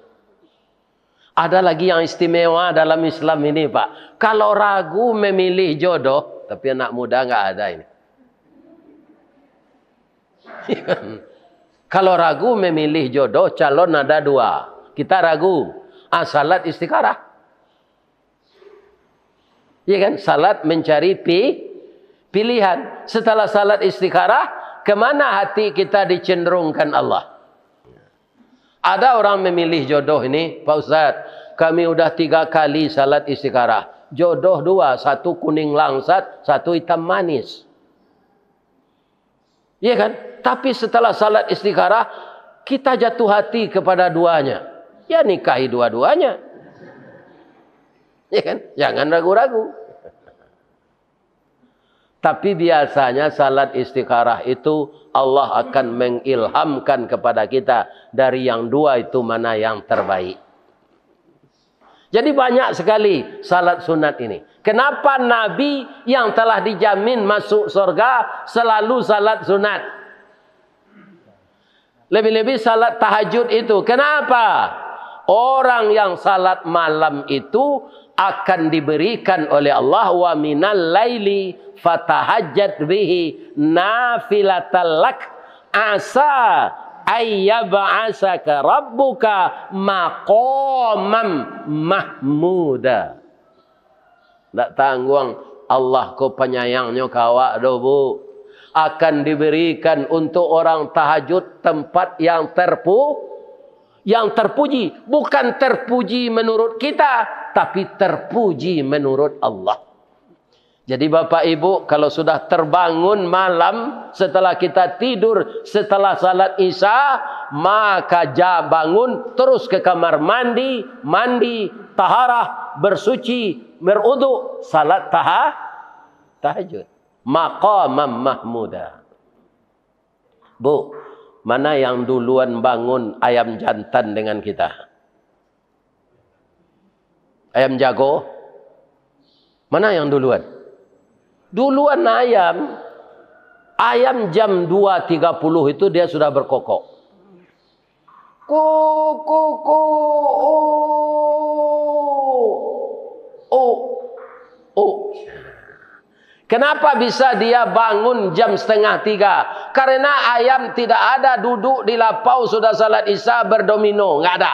Ada lagi yang istimewa dalam Islam ini, Pak. Kalau ragu memilih jodoh, tapi anak muda nggak ada ini. Kalau ragu memilih jodoh, calon ada dua. Kita ragu. Salat istikharah. Ya kan? Salat mencari pilihan. Setelah salat istikharah, kemana hati kita dicenderungkan Allah? Ada orang memilih jodoh ini, Pak Ustadz, kami udah 3 kali salat istikharah. Jodoh 2, satu kuning langsat, satu hitam manis. Iya kan? Tapi setelah salat istikharah, kita jatuh hati kepada duanya. Ya nikahi dua-duanya. Iya kan? Jangan ragu-ragu. Tapi biasanya salat istikharah itu Allah akan mengilhamkan kepada kita dari yang dua itu mana yang terbaik. Jadi banyak sekali salat sunat ini. Kenapa Nabi yang telah dijamin masuk surga selalu salat sunat? Lebih-lebih salat tahajud itu. Kenapa? Orang yang salat malam itu akan diberikan oleh Allah wa minal laili fatahajjat bihi nafilatal lak asa ayyab'asaka rabbuka maqamam mahmuda. Tak tanggung Allah ko penyayangnya kawak do bu. Akan diberikan untuk orang tahajud tempat yang terpuji. Bukan terpuji menurut kita, tapi terpuji menurut Allah. Jadi Bapak Ibu, kalau sudah terbangun malam setelah kita tidur, setelah salat Isya, maka bangun terus ke kamar mandi, taharah, bersuci, berwudu, salat tahajud. Maqamam mahmuda. Bu, mana yang duluan bangun ayam jantan dengan kita? Ayam jago? Mana yang duluan? Duluan ayam. Ayam jam 2.30 itu dia sudah berkokok. Koko. Oh. Kenapa bisa dia bangun jam 2:30? Karena ayam tidak ada duduk di lapau sudah salat isya berdomino. Nggak ada.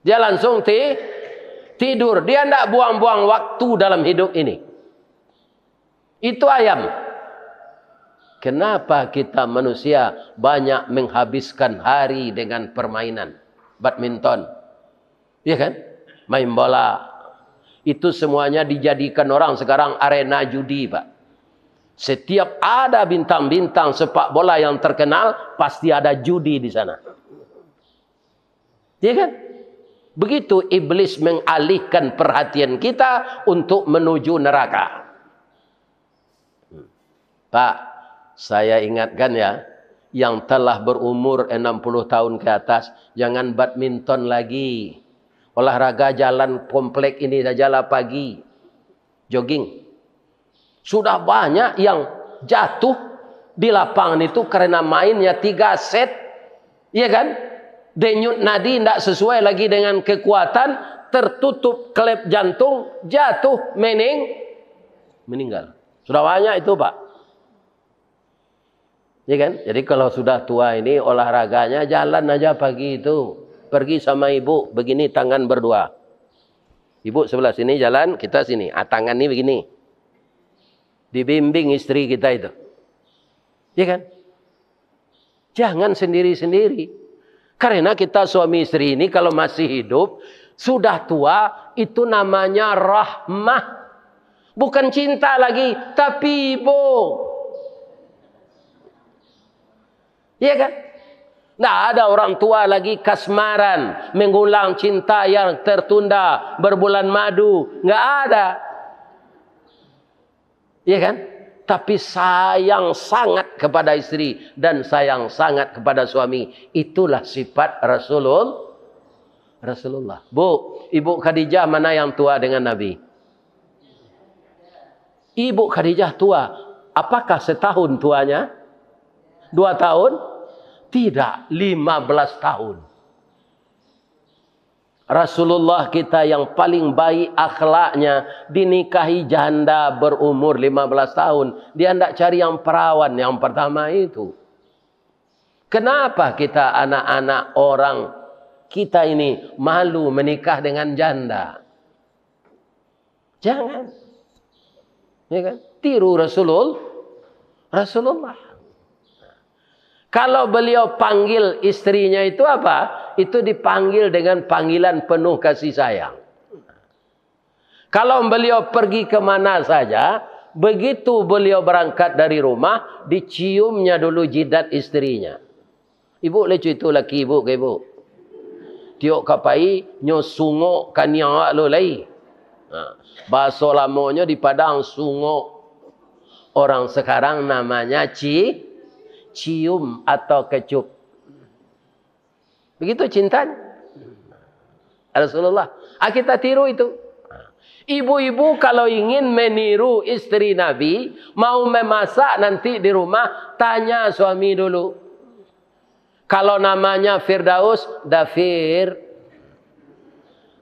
Dia langsung tidur. Dia tidak buang-buang waktu dalam hidup ini. Itu ayam. Kenapa kita manusia banyak menghabiskan hari dengan permainan? Badminton. Iya kan? Main bola. Itu semuanya dijadikan orang sekarang arena judi, Pak. Setiap ada bintang-bintang sepak bola yang terkenal, pasti ada judi di sana. Iya kan? Begitu iblis mengalihkan perhatian kita untuk menuju neraka. Pak, saya ingatkan ya, yang telah berumur 60 tahun ke atas, jangan badminton lagi. Olahraga jalan komplek ini sajalah pagi. Jogging. Sudah banyak yang jatuh di lapangan itu karena mainnya 3 set. Iya kan? Denyut nadi tidak sesuai lagi dengan kekuatan. Tertutup klep jantung. Jatuh. Meninggal. Sudah banyak itu, Pak. Iya kan? Jadi kalau sudah tua ini olahraganya jalan aja pagi itu. Pergi sama ibu, begini tangan berdua. Ibu sebelah sini jalan, kita sini. Tangan ini begini. Dibimbing istri kita itu. Ya kan? Jangan sendiri-sendiri. Karena kita suami istri ini kalau masih hidup, sudah tua, itu namanya rahmah. Bukan cinta lagi, tapi ibu. Ya kan? Tidak ada orang tua lagi kasmaran, mengulang cinta yang tertunda, berbulan madu. Nggak ada. Iya kan? Tapi sayang sangat kepada istri dan sayang sangat kepada suami. Itulah sifat Rasulullah. Bu, Ibu Khadijah mana yang tua dengan Nabi? Ibu Khadijah tua. Apakah setahun tuanya? 2 tahun? Tidak, 15 tahun. Rasulullah kita yang paling baik akhlaknya dinikahi janda berumur 15 tahun. Dia tidak cari yang perawan yang pertama itu. Kenapa kita anak-anak orang kita ini malu menikah dengan janda? Jangan. Ya kan? Tiru Rasulullah. Kalau beliau panggil istrinya itu apa? Itu dipanggil dengan panggilan penuh kasih sayang. Kalau beliau pergi kemana saja, begitu beliau berangkat dari rumah, diciumnya dulu jidat istrinya. Ibu lecu itu laki ibu ke ibu. Tiok kapai nyo sungo kaniang lo lai. Bahasa lamanya di Padang sungo. Orang sekarang namanya cium atau kecup. Begitu cintanya Rasulullah. Kita tiru itu. Ibu-ibu kalau ingin meniru istri Nabi, mau memasak nanti di rumah, tanya suami dulu. Kalau namanya Firdaus, Dafir,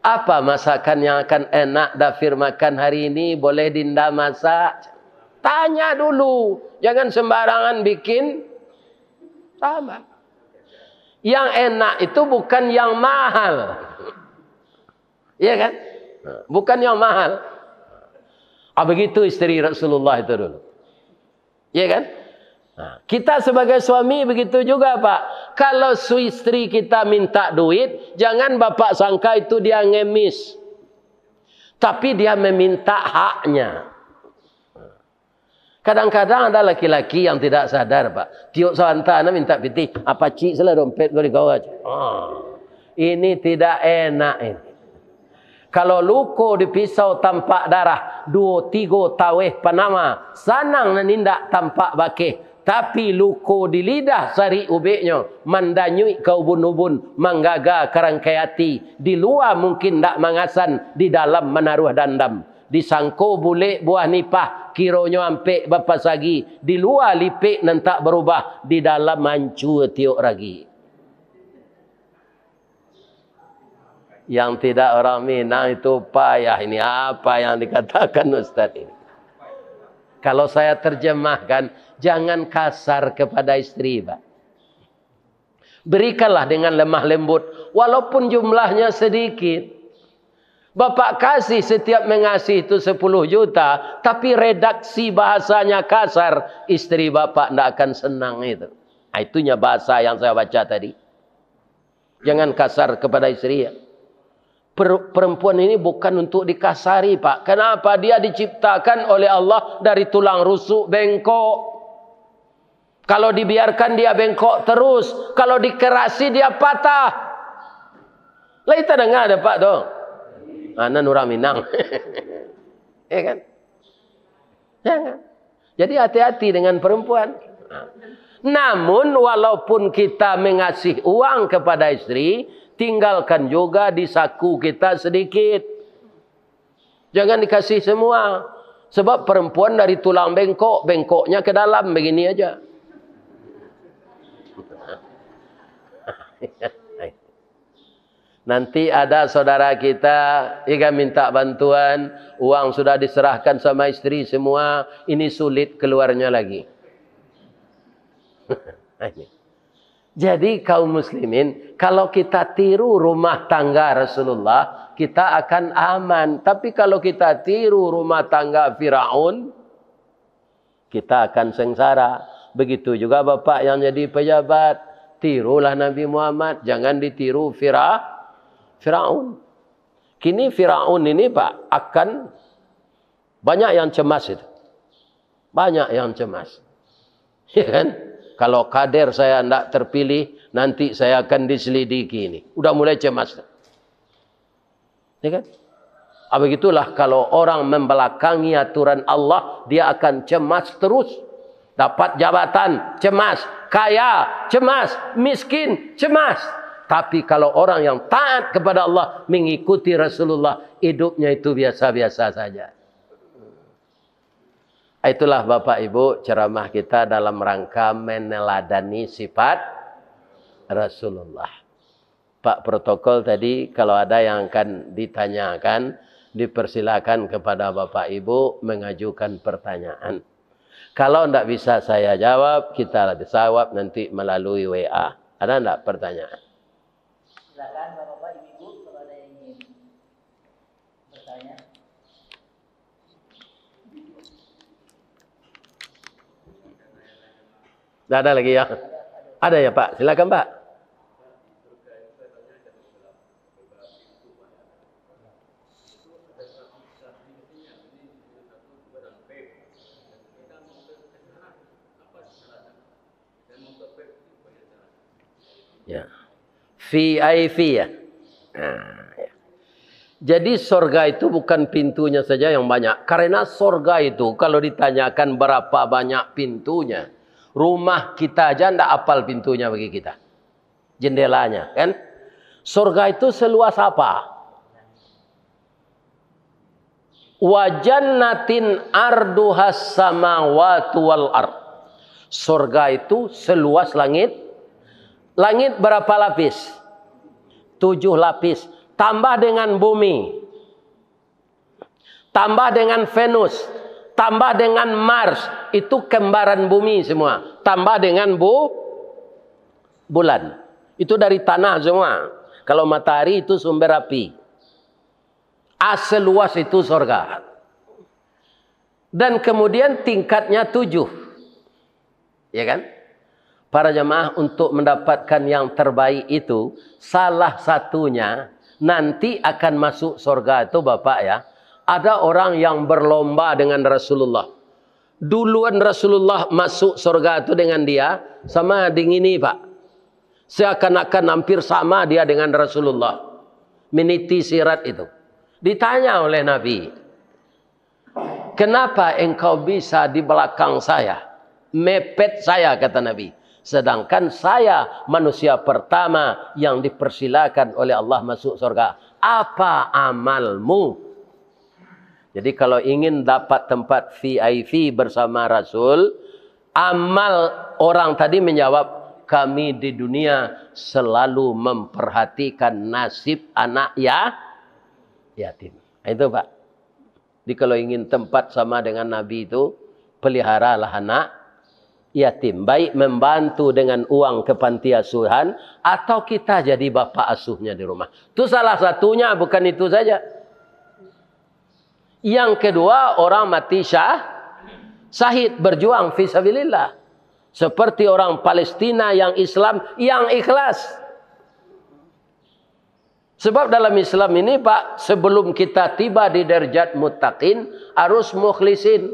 apa masakan yang akan enak Dafir makan hari ini? Boleh Dinda masak? Tanya dulu. Jangan sembarangan bikin. Sama. Yang enak itu bukan yang mahal. Iya kan? Bukan yang mahal. Begitu istri Rasulullah itu dulu. Iya kan? Kita sebagai suami begitu juga, Pak. Kalau istri kita minta duit, jangan Bapak sangka itu dia ngemis. Tapi dia meminta haknya. Kadang-kadang ada laki-laki yang tidak sadar, Pak. Tiuk sawantana minta piti. Apa cik salah dompet gue di kawat. Ini tidak enak ini. Kalau luko di pisau tampak darah. 2-3 taweh panama. Sanang nanindak tampak bakeh. Tapi luko di lidah sari ubeknya, mandanyui ke ubun-ubun, manggaga karangkayati. Di luar mungkin tak mangasan, di dalam menaruh dandam. Disangko bule buah nipah, kironyo ampek bapa sagi. Di luar lipik nan tak berubah, di dalam mancu tiok ragi. Yang tidak orang Minang itu payah. Ini apa yang dikatakan Ustaz ini? Kalau saya terjemahkan, jangan kasar kepada istri, Pak. Berikanlah dengan lemah lembut, walaupun jumlahnya sedikit. Bapak kasih setiap mengasih itu 10 juta, tapi redaksi bahasanya kasar, istri bapak tidak akan senang itu. Nah, itunya bahasa yang saya baca tadi. Jangan kasar kepada istri ya. Perempuan ini bukan untuk dikasari, Pak. Kenapa? Dia diciptakan oleh Allah dari tulang rusuk bengkok. Kalau dibiarkan dia bengkok terus. Kalau dikerasi dia patah. Lah kita dengar ada Pak dong. Anak orang Minang. Ya kan? Jangan. Jadi hati-hati dengan perempuan. Namun walaupun kita mengasih uang kepada istri, tinggalkan juga di saku kita sedikit. Jangan dikasih semua. Sebab perempuan dari tulang bengkok, bengkoknya ke dalam begini aja. Nanti ada saudara kita jika minta bantuan, uang sudah diserahkan sama istri semua, ini sulit keluarnya lagi. Jadi kaum muslimin, kalau kita tiru rumah tangga Rasulullah, kita akan aman. Tapi kalau kita tiru rumah tangga Firaun, kita akan sengsara. Begitu juga bapak yang jadi pejabat, tirulah Nabi Muhammad, jangan ditiru Firaun. Kini Firaun ini Pak, akan banyak yang cemas itu. Banyak yang cemas. Ya kan? Kalau kader saya tidak terpilih, nanti saya akan diselidiki ini. Udah mulai cemas. Ya kan? Begitulah kalau orang membelakangi aturan Allah, dia akan cemas terus. Dapat jabatan, cemas. Kaya, cemas. Miskin, cemas. Tapi kalau orang yang taat kepada Allah, mengikuti Rasulullah, hidupnya itu biasa-biasa saja. Itulah Bapak Ibu ceramah kita dalam rangka meneladani sifat Rasulullah. Pak protokol tadi kalau ada yang akan ditanyakan, dipersilakan kepada Bapak Ibu mengajukan pertanyaan. Kalau tidak bisa saya jawab, kita jawab nanti melalui WA. Ada tidak pertanyaan? Silakan Bapak Ibu kalau ada yang ingin bertanya. Tidak ada lagi ya? Ada ya Pak? Silakan Pak. Ya. VIP ya. Nah, ya. Jadi sorga itu bukan pintunya saja yang banyak. Karena sorga itu kalau ditanyakan berapa banyak pintunya, rumah kita aja tidak hafal pintunya bagi kita. Jendelanya kan. Sorga itu seluas apa? Wa jannatin arduhas samawati wal ard. Sorga itu seluas langit. Langit berapa lapis? 7 lapis. Tambah dengan bumi. Tambah dengan Venus. Tambah dengan Mars. Itu kembaran bumi semua. Tambah dengan bulan. Itu dari tanah semua. Kalau matahari itu sumber api. Seluas itu surga. Dan kemudian tingkatnya 7. Ya kan? Para jemaah untuk mendapatkan yang terbaik itu, salah satunya nanti akan masuk surga itu Bapak ya. Ada orang yang berlomba dengan Rasulullah. Duluan Rasulullah masuk surga itu dengan dia, sama dengan ini Pak. Seakan-akan hampir sama dia dengan Rasulullah. Meniti sirat itu. Ditanya oleh Nabi, kenapa engkau bisa di belakang saya? mepet saya, kata Nabi. Sedangkan saya manusia pertama yang dipersilakan oleh Allah masuk surga. Apa amalmu? Jadi kalau ingin dapat tempat VIP bersama Rasul, amal orang tadi menjawab, kami di dunia selalu memperhatikan nasib anak yatim. Itu Pak. Jadi kalau ingin tempat sama dengan Nabi itu, peliharalah anak yatim. Baik membantu dengan uang ke panti asuhan, atau kita jadi bapak asuhnya di rumah. Itu salah satunya, bukan itu saja. Yang kedua, orang mati syahid berjuang fisabilillah. Seperti orang Palestina yang Islam, yang ikhlas. Sebab dalam Islam ini Pak, sebelum kita tiba di derajat muttaqin, harus mukhlisin.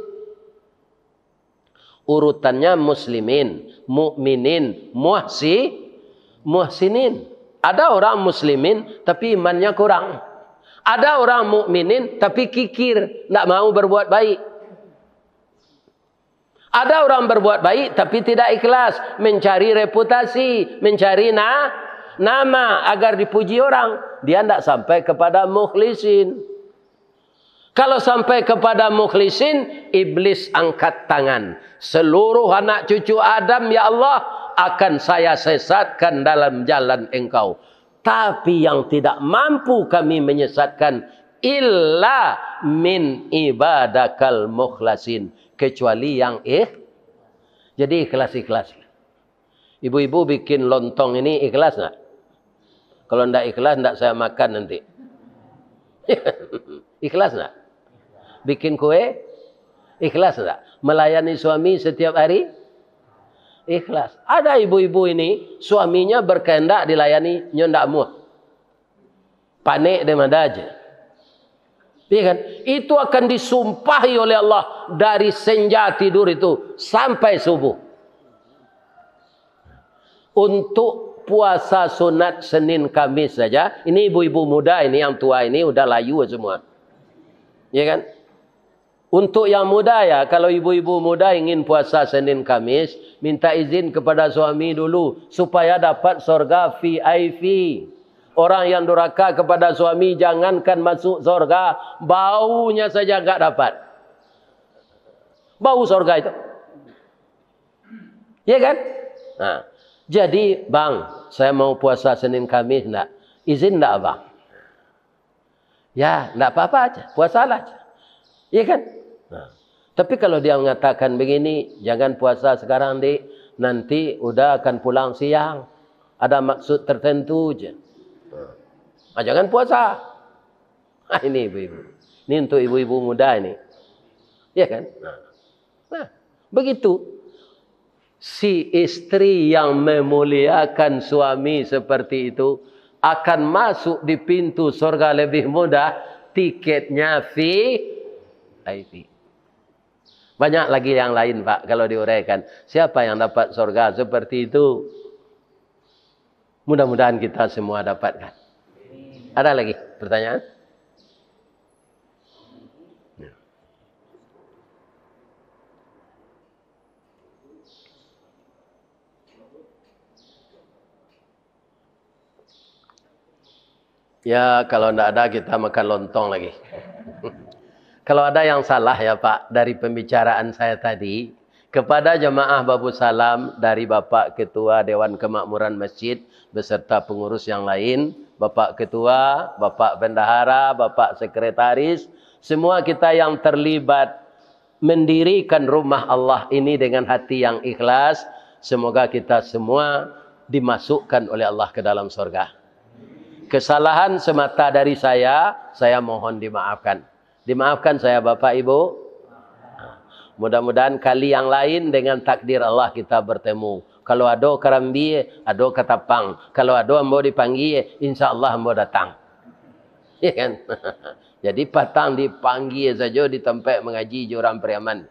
Urutannya muslimin, mukminin, muhsinin. Ada orang muslimin tapi imannya kurang. Ada orang mukminin tapi kikir, tidak mau berbuat baik. Ada orang berbuat baik tapi tidak ikhlas, mencari reputasi, mencari nama agar dipuji orang. Dia tidak sampai kepada mukhlisin. Kalau sampai kepada mukhlisin, iblis angkat tangan. Seluruh anak cucu Adam, ya Allah, akan saya sesatkan dalam jalan Engkau. Tapi yang tidak mampu kami menyesatkan, illa min ibadakal mukhlasin. Kecuali yang jadi ikhlas-ikhlas. Ibu-ibu bikin lontong ini ikhlas nggak? Kalau tidak ikhlas, tidak saya makan nanti. Ikhlas nggak? Bikin kue? Ikhlas nggak? Melayani suami setiap hari? Ikhlas. Ada ibu-ibu ini, suaminya berkehendak dilayani, ndak muat. Panik demanda aja. Iya kan? Itu akan disumpahi oleh Allah dari senja tidur itu sampai subuh. Untuk puasa sunat Senin Kamis saja, ini ibu-ibu muda ini, yang tua ini udah layu semua. Iya kan? Untuk yang muda ya, kalau ibu-ibu muda ingin puasa Senin Kamis, minta izin kepada suami dulu supaya dapat surga VIP. Orang yang durhaka kepada suami jangankan masuk surga, baunya saja enggak dapat. Bau surga itu. Iya kan? Nah, jadi bang, saya mau puasa Senin Kamis enggak? Izin enggak bang? Ya, enggak apa-apa aja, puasalah aja. Iya kan? Nah, tapi kalau dia mengatakan begini, jangan puasa sekarang dik, nanti udah akan pulang siang. Ada maksud tertentu aja. Nah, jangan puasa. Nah, ini ibu-ibu. Ini untuk ibu-ibu muda ini. Ya kan? Nah, begitu. Si istri yang memuliakan suami seperti itu akan masuk di pintu surga lebih mudah. Tiketnya VIP. Banyak lagi yang lain Pak kalau diuraikan. Siapa yang dapat surga seperti itu? Mudah-mudahan kita semua dapatkan. Ada lagi pertanyaan? Ya, kalau tidak ada kita makan lontong lagi. Kalau ada yang salah ya Pak dari pembicaraan saya tadi, kepada jemaah Babu Salam dari Bapak Ketua Dewan Kemakmuran Masjid beserta pengurus yang lain, Bapak Ketua, Bapak Bendahara, Bapak Sekretaris, semua kita yang terlibat mendirikan rumah Allah ini dengan hati yang ikhlas, semoga kita semua dimasukkan oleh Allah ke dalam surga. Kesalahan semata dari saya mohon dimaafkan. Dimaafkan saya Bapak Ibu. Mudah-mudahan kali yang lain dengan takdir Allah kita bertemu. Kalau ada karambi, ada katapang. Kalau ada ambo dipanggil, insya Allah ambo datang. Ya kan? Jadi patang dipanggil saja di tempat mengaji Joram Priaman.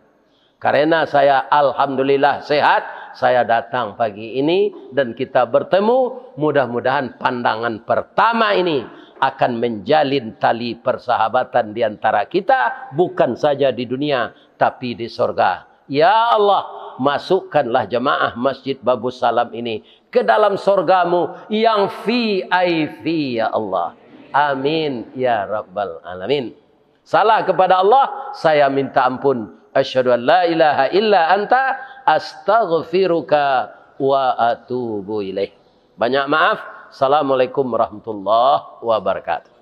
Karena saya alhamdulillah sehat, saya datang pagi ini dan kita bertemu. Mudah-mudahan pandangan pertama ini akan menjalin tali persahabatan di antara kita, bukan saja di dunia tapi di surga. Ya Allah, masukkanlah jemaah Masjid Babus Salam ini ke dalam surgamu yang VIP ya Allah. Amin ya Rabbal Alamin. Salah kepada Allah, saya minta ampun. Asyhadu an la ilaha illa anta astaghfiruka wa atubu ilaih. Banyak maaf. Assalamualaikum warahmatullahi wabarakatuh.